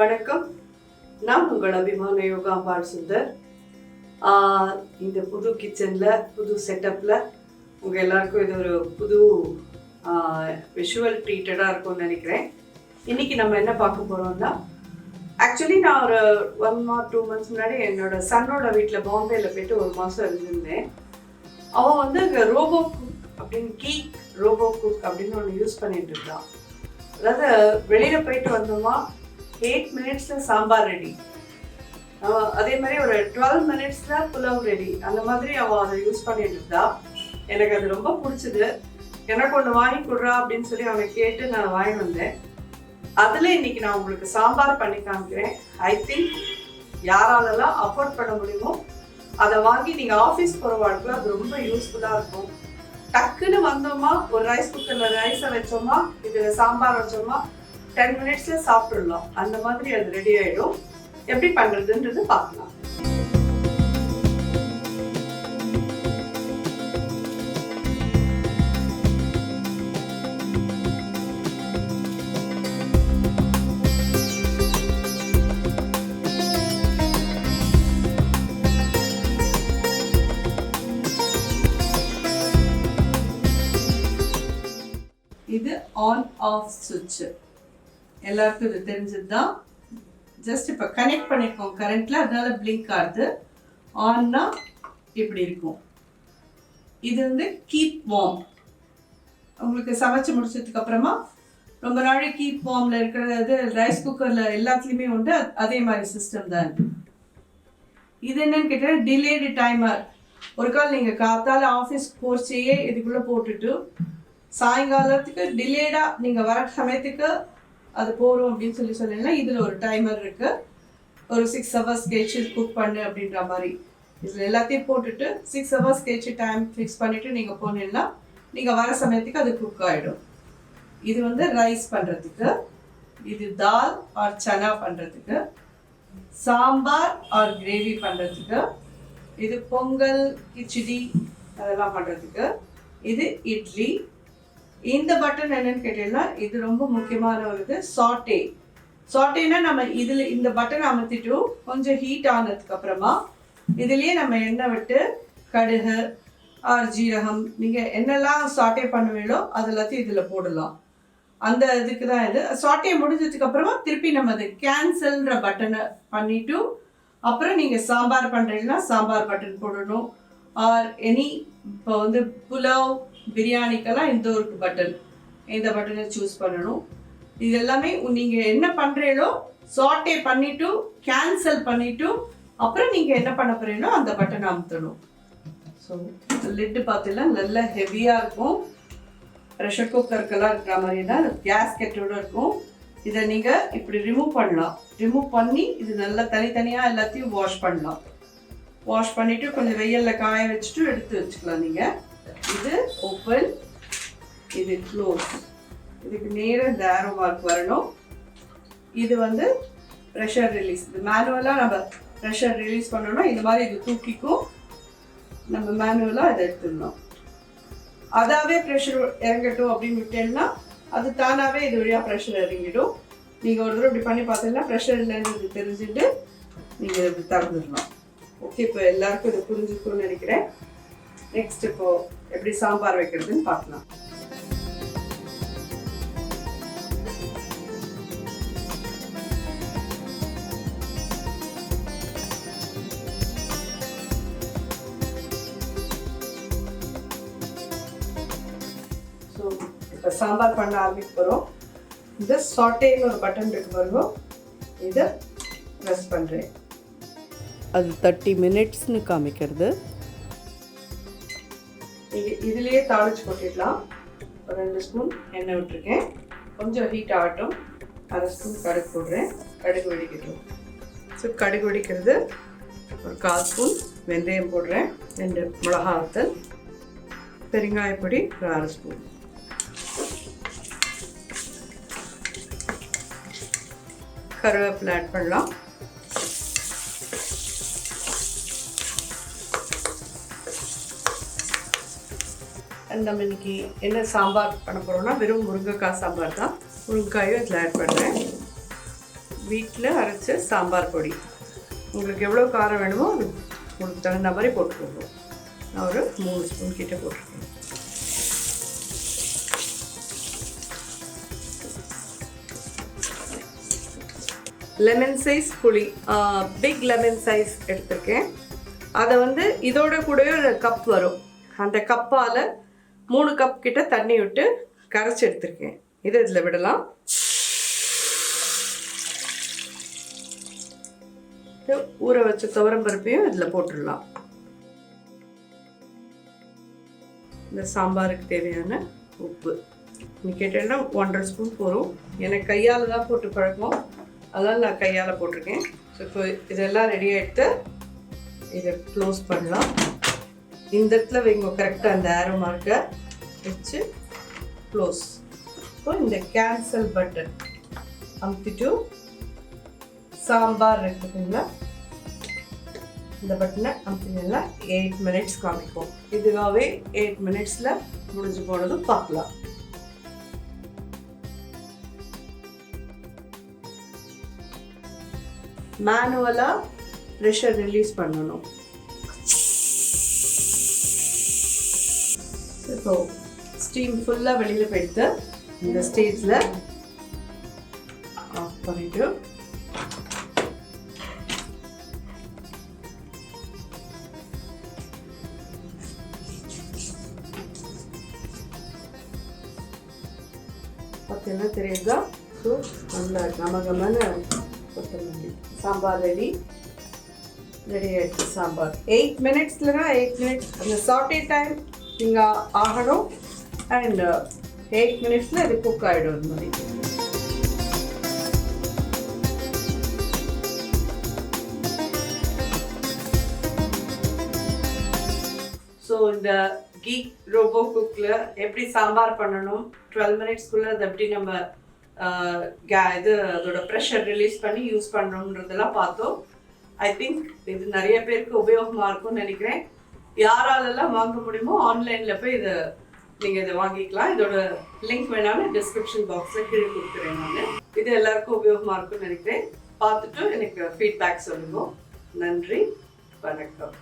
வணக்கம். நான் உங்கள் அபிமான யோகாம்பால் சுந்தர். இந்த புது கிச்சனில் புது செட்டப்பில் உங்கள் எல்லாருக்கும் இது ஒரு புது விஷுவல் ட்ரீட்டடாக இருக்கும்னு நினைக்கிறேன். இன்றைக்கி நம்ம என்ன பார்க்க போகிறோம்னா, ஆக்சுவலி நான் ஒரு 1 or 2 months முன்னாடி என்னோடய சன்னோட வீட்டில் பாம்பேயில் போய்ட்டு ஒரு மாதம் இருந்திருந்தேன். அவன் வந்து அங்கே ரோபோகுக் அப்படின்னு கீக் ரோபோகுக் அப்படின்னு ஒன்று யூஸ் பண்ணிட்டு இருக்கான். அதாவது வெளியில் போயிட்டு வந்தோமா 8 minutesல சாம்பார் ரெடி, அதே மாதிரி ஒரு 12 minutesல புலாவ் ரெடி, அந்த மாதிரி அவன் அதை யூஸ் பண்ணிட்டு இருந்தா. எனக்கு அது ரொம்ப பிடிச்சது. எனக்கு ஒன்று வாங்கி கொடுறா அப்படின்னு சொல்லி அவனை கேட்டு நான் வாங்கி வந்தேன். அதில் இன்னைக்கு நான் உங்களுக்கு சாம்பார் பண்ணி காமிக்கிறேன். ஐ திங்க் யாராலெல்லாம் அஃபோர்ட் பண்ண முடியுமோ அதை வாங்கி நீங்கள் ஆஃபீஸ் போகிற வாழ்க்கை அது ரொம்ப யூஸ்ஃபுல்லாக இருக்கும். டக்குன்னு வந்தோமா, ஒரு ரைஸ் குக்கரில் ரைஸை வச்சோமா, இதில் சாம்பார் வச்சோமா, 10 minutesல சாப்பிடலாம். அந்த மாதிரி அது ரெடி ஆகிடும். எப்படி பண்ணுறதுன்றது பார்க்கலாம். இது ஆன் ஆஃப் சுவிட்ச், எல்லாருக்கும் இது தெரிஞ்சது தான். ஜஸ்ட் இப்போ கனெக்ட் பண்ணியிருக்கோம் கரண்ட்டில், அதனால பிளிங்க் ஆகுது. ஆன்னா இப்படி இருக்கும். இது வந்து கீப் வார்ம். உங்களுக்கு சமைச்சு முடிச்சதுக்கு அப்புறமா ரொம்ப நாள் கீப் வார்மில் இருக்கிறது ரைஸ் குக்கரில் எல்லாத்துலேயுமே உண்டு. அதே மாதிரி சிஸ்டம் தான். இது என்னன்னு கேட்டால் டிலேடு டைமர். ஒரு கால் நீங்கள் காத்தால ஆஃபீஸ் போர்ச்சையே இதுக்குள்ளே போட்டுட்டு சாயங்காலத்துக்கு டிலேடாக நீங்கள் வர சமயத்துக்கு அது போகிறோம் அப்படின்னு சொன்னீங்கன்னா இதில் ஒரு டைமர் இருக்குது. ஒரு 6 hours கழிச்சு குக் பண்ணு அப்படின்ற மாதிரி இதில் எல்லாத்தையும் போட்டுட்டு 6 hours கழிச்சு டைம் ஃபிக்ஸ் பண்ணிவிட்டு நீங்கள் போனீங்கன்னா நீங்கள் வர சமயத்துக்கு அது குக் ஆகிடும். இது வந்து ரைஸ் பண்ணுறதுக்கு, இது தால் ஆர் சனா பண்ணுறதுக்கு, சாம்பார் ஆர் கிரேவி பண்ணுறதுக்கு, இது பொங்கல் கிச்சடி அதெல்லாம் பண்ணுறதுக்கு, இது இட்லி. இந்த பட்டன் என்னன்னு கேட்டீங்கன்னா இது ரொம்ப முக்கியமான ஒரு இது சாட்டே. சாட்டேனா நம்ம இதில் இந்த பட்டன் அமர்த்திட்டு கொஞ்சம் ஹீட் ஆனதுக்கு அப்புறமா இதுலேயே நம்ம எண்ணெய் விட்டு கடுகு ஆர் ஜீரகம் நீங்கள் என்னெல்லாம் சாட்டே பண்ணுவீங்களோ அது எல்லாத்தையும் இதில் போடலாம். அந்த இதுக்கு தான் இது. சாட்டே முடிஞ்சதுக்கு அப்புறமா திருப்பி நம்ம அது கேன்சல்ன்ற பட்டனை பண்ணிவிட்டு அப்புறம் நீங்கள் சாம்பார் பண்ணுறீங்கன்னா சாம்பார் பட்டன் போடணும். ஆர் எனி இப்போ வந்து புலாவ் பிரியாணிக்கெல்லாம் இந்த ஒரு பட்டன், இந்த பட்டனை சூஸ் பண்ணணும். இது எல்லாமே நீங்கள் என்ன பண்ணுறீங்களோ சாட்டே பண்ணிவிட்டு கேன்சல் பண்ணிவிட்டு அப்புறம் நீங்கள் என்ன பண்ண போகிறீங்களோ அந்த பட்டனை அமுத்தணும். ஸோ லிட்டு பார்த்தீங்கன்னா நல்லா ஹெவியாக இருக்கும். ப்ரெஷர் குக்கருக்கெல்லாம் இருக்கிற மாதிரி தான் கேஸ்கெட்டோடு இருக்கும். இதை நீங்கள் இப்படி ரிமூவ் பண்ணலாம். ரிமூவ் பண்ணி இது நல்லா தனித்தனியாக எல்லாத்தையும் வாஷ் பண்ணலாம். வாஷ் பண்ணிவிட்டு கொஞ்சம் வெயிலில் காய வச்சுட்டு எடுத்து வச்சுக்கலாம். நீங்கள் இது ஓப்பன், இது க்ளோஸ். இதுக்கு நேராக இந்த ஆரோ மார்க் வரணும். இது வந்து ப்ரெஷர் ரிலீஸ். இது மேனுவலாக நம்ம ப்ரெஷர் ரிலீஸ் பண்ணணும். இந்த மாதிரி இது தூக்கிக்கும். நம்ம மேனுவலாக அதை எடுத்துடணும். அதாவே ப்ரெஷர் இறங்கட்டும் அப்படின்னு விட்டேன்னா அது தானாகவே இது வழியாக ப்ரெஷர் இறங்கிடும். நீங்கள் ஒரு தடவை இப்படி பண்ணி பார்த்தீங்கன்னா ப்ரெஷர் இல்லைன்னு தெரிஞ்சுட்டு நீங்கள் இப்படி திறந்துடலாம். ஓகே, இப்போ எல்லாருக்கும் இது புரிஞ்சுக்கணும்னு நினைக்கிறேன். நெக்ஸ்ட் இப்போ எப்படி சாம்பார் வைக்கிறதுன்னு பார்க்கலாம். ஸோ இப்போ சாம்பார் பண்ண ஆரம்பிக்க போகிறோம். இந்த சாட்டேன்னு ஒரு பட்டன் இருக்கு பாருங்க, இதை ப்ரெஸ் பண்ணுறேன். அது 30 minutesனு காமிக்கிறது. இதுலேயே தாளிச்சு கொட்டிடலாம். ஒரு 2 ஸ்பூன் எண்ணெய் விட்டுருக்கேன். கொஞ்சம் ஹீட் ஆகட்டும். 1/2 ஸ்பூன் கடுகு போடுறேன். கடுகு வெடிக்கட்டும். ஸோ கடுகு வெடிக்கிறது. ஒரு 1/4 ஸ்பூன் வெந்தயம் போடுறேன். 2 மிளகா வத்தல், பெருங்காயப்பொடி ஒரு 1/2 ஸ்பூன், கருவேப்பிலை ஆட் பண்ணலாம். நம்ம இன்னைக்கு என்ன சாம்பார் பண்ண போகிறோம்னா வெறும் முருங்கைக்காய் சாம்பார் தான். முருங்கைக்காயும் இதில் ஆட் பண்ணுறேன். வீட்டில் அரைச்ச சாம்பார் பொடி. உங்களுக்கு எவ்வளோ காரம் வேணுமோ அது உங்களுக்கு தகுந்த மாதிரி போட்டுக்கோங்க. நான் ஒரு 3 ஸ்பூன் கிட்ட போட்டிருக்கேன். லெமன் சைஸ் புளி, பிக் லெமன் சைஸ் எடுத்திருக்கேன். அதை வந்து இதோட கூடவே ஒரு கப் வரும், அந்த கப்பால் 3 கப் கிட்ட தண்ணி விட்டு கரைச்சி எடுத்திருக்கேன். இதை இதில் விடலாம். ஊற வச்ச துவரம் பருப்பையும் இதில் போட்டுடலாம். இந்த சாம்பாருக்கு தேவையான உப்பு நீ கேட்டேன்னா 1.5 ஸ்பூன் போதும். எனக்கு கையால் தான் போட்டு பழக்கம், அதனால் நான் கையால் போட்டிருக்கேன். ஸோ இப்போ இதெல்லாம் ரெடி ஆகிட்டு இதை க்ளோஸ் பண்ணலாம். இந்த இடத்துல வைங்க கரெக்டாக அந்த ஆரோ மார்க்கை வச்சு க்ளோஸ். இப்போ இந்த கேன்சல் பட்டன் அமுத்திட்டு சாம்பார் இருக்குதுங்களா, இந்த பட்டனை அமுத்தினா 8 மினிட்ஸ் காமிக்கும். இதுவாகவே 8 மினிட்ஸில் முடிஞ்சு போனதும் பார்க்கலாம். மேனுவலாக ப்ரெஷர் ரிலீஸ் பண்ணணும். இப்போ ஸ்டீம் ஃபுல்லாக வெளியில் போயிட்டு இந்த ஸ்டேஜில் ஆஃப் பண்ணிவிட்டு பார்த்தீங்கன்னா தெரியுதா? ஸோ நல்லா கமகமான கொத்தமல்லி சாம்பார் ரெடி ஆகிடுச்சு. சாம்பார் 8 மினிட்ஸ்லனா 8 மினிட்ஸ் அந்த சாட்டே டைம் இங்கே ஆகணும். அண்ட் 8 மினிட்ஸில் இது குக் ஆகிடும். இந்த மாதிரி ஸோ இந்த கீக் ரோபோ குக்கில் எப்படி சாம்பார் பண்ணணும், 12 மினிட்ஸ்க்குள்ளே அதை எப்படி நம்ம அதோட ப்ரெஷர் ரிலீஸ் பண்ணி யூஸ் பண்ணுறோன்றதெல்லாம் பார்த்தோம். ஐ திங்க் இது நிறைய பேருக்கு உபயோகமாக இருக்கும்னு நினைக்கிறேன். யாராலெல்லாம் வாங்க முடியுமோ ஆன்லைனில் போய் நீங்கள் இதை வாங்கிக்கலாம். இதோட லிங்க் வேணாலும் டிஸ்கிரிப்ஷன் பாக்ஸில் கீழே கொடுக்குறேன். நான் இது எல்லாருக்கும் உபயோகமாக இருக்கும்னு நினைக்கிறேன். பார்த்துட்டு எனக்கு ஃபீட்பேக் சொல்லுங்க. நன்றி, வணக்கம்.